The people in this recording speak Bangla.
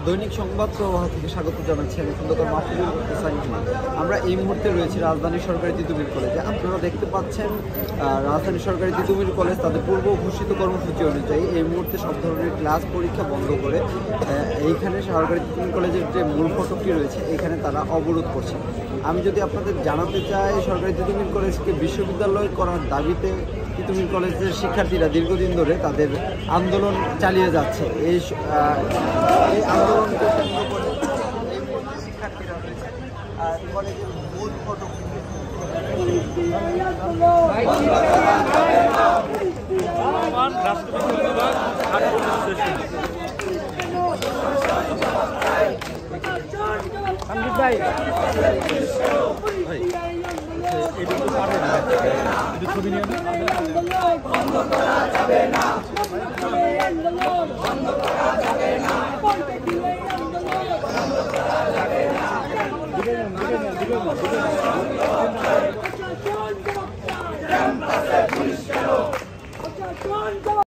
দৈনিক সংবাদ প্রবাহ থেকে স্বাগত জানাচ্ছি আমি খন্দকার মাহফুজুল হোসাইন। আমরা এই মুহূর্তে রয়েছি রাজধানী সরকারি তিতুমির কলেজে। আপনারা দেখতে পাচ্ছেন রাজধানী সরকারি তিতুমির কলেজ তাদের পূর্ব ঘোষিত কর্মসূচি অনুযায়ী এই মুহূর্তে সব ধরনের ক্লাস পরীক্ষা বন্ধ করে এইখানে সরকারি তিতুমির কলেজের যে মূল ফটকটি রয়েছে এখানে তারা অবরোধ করছে। আমি যদি আপনাদের জানাতে চাই, সরকারি তিতুমির কলেজকে বিশ্ববিদ্যালয় করার দাবিতে তিতুমির কলেজের শিক্ষার্থীরা দীর্ঘদিন ধরে তাদের আন্দোলন চালিয়ে যাচ্ছে। এই আন্দোলনকে কেন্দ্র করে এই মুহূর্তে শিক্ষার্থীরা রয়েছে কলেজের মূল ফটক ভাই ছবি নিয়ে বন্ধ করা যাবে না, বন্ধ করা যাবে না, বন্ধ করা যাবে না।